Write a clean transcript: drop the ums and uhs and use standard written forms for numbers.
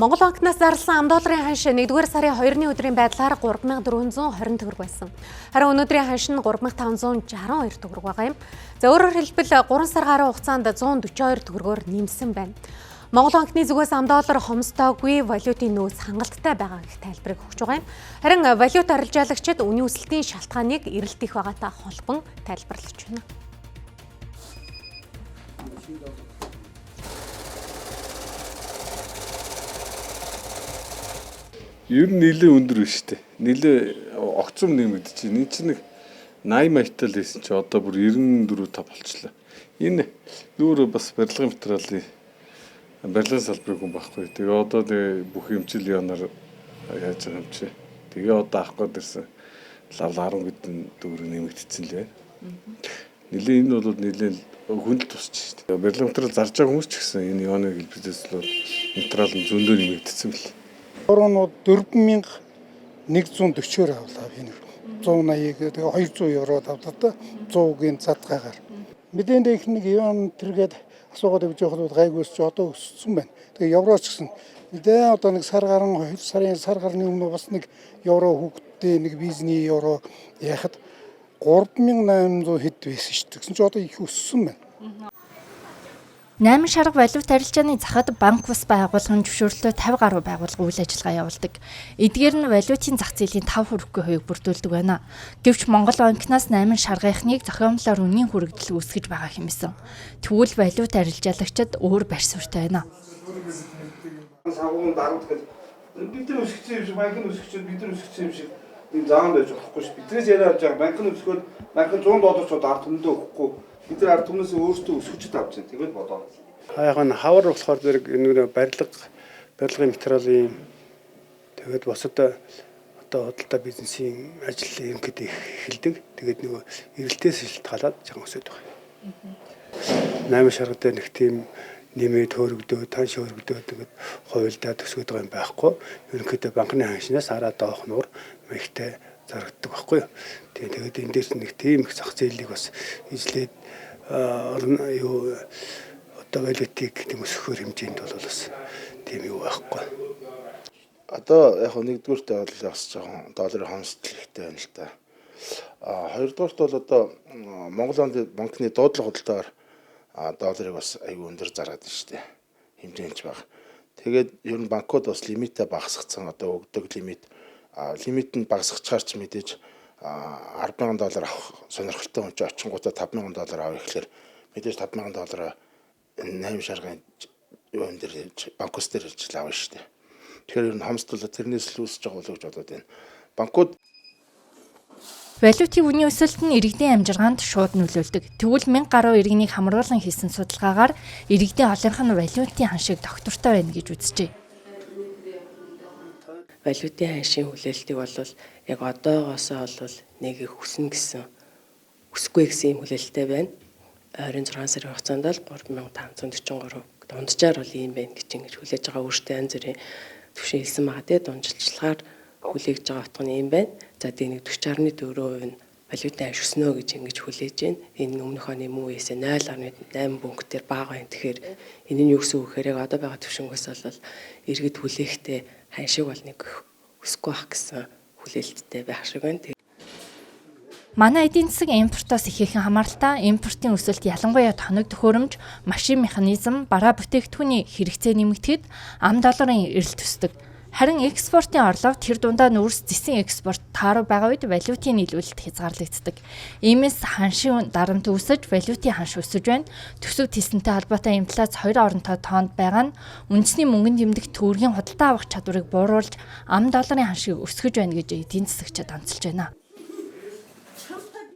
Монгол банкнаас зарласан $10 ханш 1-р сарын 2-ны өдрийн байдлаар 3420 төгрөг байсан. Харин өнөөдрийн ханш нь 3562 төгрөг байгаа юм. За өөрөөр хэлбэл 3 сар гаруй хугацаанд 142 төгрөгөөр нэмсэн байна. Монгол банкны зүгээс $10 хомстоогүй валютын нөөц хангалттай байгаа гэх тайлбарыг өгч байгаа юм. Харин валют арилжаалагчид үнийн өсөлтийн шалтгааныг эрэлт их байгаатай холбон тайлбарлаж байна. Ер нь нэлээд өндөр биш үү? Нэлээд огцом нэмэгдэж байна. Энэ чинь нэг 80 маягтай л байсан чи одоо бүр 94.5 болчихлоо. Энэ нүүр бас барилгын материалын барилгын салбарын хүн байхгүй. Тэгээ одоо бүх хэмжил янаар яаж байгаа юм чи. Тэгээ одоо авах гээд ирсэн лав 10 хэдэн төгрөг нэмэгдсэн л байна. Нэлээд энэ бол нэлээд хүнд тусч шүү дээ. Барилгын материал зарж байгаа хүмүүс ч гэсэн энэ яаны хэлбэрээс л материал нь зөндөө нэмэгдсэн бэл. Евронууд 4140-оор авлаа би нэг 180 тэгээ 200 евроод авлаа да 100-гийн задгаагаар. Мэдээнд их нэг евро тэргээд асуугаад явж байхад гайгүйс ч одоо өссөн байна. Тэгээ евроч гэсэн мэдээ одоо нэг сар гарны өмнө бас нэг евро хүүхдээ нэг визний евро яхад 3800 хэд байсан шүү дээ. Гэсэн чи одоо их өссөн байна. 8 шарга валют арилжааны захад банк бус байгууллагын зөвшөөрлөөр 50 гаруй байгууллага үйл ажиллагаа явуулдаг. Эдгээр нь валютын зах зээлийн 5 хүрэхгүй хувийг бүрдүүлдэг байна. Гэвч Монгол банкнаас 8 шаргийнхныг зохиомжлоор үнийн хүрэгдэл үүсгэж байгаа хэмээн. Тэгвэл валют арилжаалагчид өөр барь суурьтай байна. Сагуун дарамт бид нар өсгсөн юм шиг банкны өсгчүүд бид нар өсгсөн юм шиг энэ заан байж болохгүй ш. Биднээс яриад байгаа банкны өсгөөд банк $100 ч ард түмэндээ өгөхгүй. Бид нар ард түмнээс өөрсдөө өсгөж тавьж байна. Тэгэл бодоо. Яг нь хавар болохоор зэрэг энэ барилгын материалын тэгээд босод одоо худалдаа бизнесийн ажил ингээд эхэлдэг. Тэгээд нөгөө эрэлтээс шалтгаалаад жоохон өсөд байгаа. 8 шарга дээр нэг тийм нэмээд хөрөгдөө, танш хөрөгдөө тэгээд хувилдаа төсгöd байгаа юм байхгүй. Ерөнхийдөө банкны ханшнаас хараад доох нуур маягтай зарагддаг байхгүй. Тэгээд энэ дээр нэг тийм их зах зээлийг бас ижлээд одоо валютыг тийм өсгөхөр хэмжээнд бол бас тийм юу байхгүй. Одоо яг нэгдүгüүртээ бол бас жоохон долларын хомсдол ихтэй байна л да. Хоёрдугаарт бол одоо Монгол банкны дуудлага худалдаагаар долларыг бас аюу өндөр зараад байна шүү дээ. Хэмжээнд баг. Тэгээд ер нь банкуд бас лимитээ багасгацсан одоо өгдөг лимит нь багасгачаар ч мэдээж $10,000 авах сонирхолтой хүн ч очингуудаа $5,000 авах гэхээр мэдээж $5,000 8 шаргын юун дээр банкус дээр ирж авна шүү дээ. Тэгэхээр ер нь хомсдол тэрнээс л үүсэж байгаа болов гэж бодоод байна. Банкуд валютын үнийн өсөлт нь иргэдийн амжиргаанд шууд нөлөөлдөг. Тэгвэл 1000 гаруй иргэнийг хамруулан хийсэн судалгаагаар иргэдийн олонх нь валютын ханшийг доктортой байна гэж үзжээ. Валютын ханшийн хүлээлтийг бол яг одоогоосоо бол нэг их өснө гэсэн өсөхгүй гэсэн юм хүлээлттэй байна. 26 сарын хугацаанд л 3543 дунджаар бол ийм байна гэж ингэж хүлээж байгаа өөртөө янз бүрийн түвшин хэлсэн байгаа те дундчилчлагаар хүлээж байгаа утга нь ийм байна. За тэгээ нэг 40.4% нь валютын ханш өснө гэж ингэж хүлээж байна. Энэ өмнөх оны мөн үеэс 0.8 пунктээр бага байна. Тэгэхээр энэ нь юу гэсэн үг хэрэг одоо байгаа түвшингээс бол иргэд хүлээхдээ ханшиг бол нэг өсөхгүй байх гэсэн хүлээлттэй байх шиг байна. Манай эдийн засаг импортоос ихээхэн хамааралтай импортын өсөлт ялангуяа тоног төхөөрөмж, машин механизм, бараа бүтээгдэхүүний хэрэгцээ нэмэгдэхэд $10 эрэлт өсдөг. Харин экспортын орлого тэр дундаа нүүрс зэсэн экспорт тааруу байгаа үед валютын нийлүүлэлт хязгаарлагддаг. Иймээс ханшийн дарамт үүсэж валютын ханш өсөж байна. Төсөв тесэнтэй холбоотой инфляц 2 оронтой тоонд байгаа нь үндэсний мөнгөнд тэмдэг төгрөгийн худалдаа авах чадварыг бууруулж $10 ханшийг өсгөж байна гэж эдийн засагчид онцолж байна.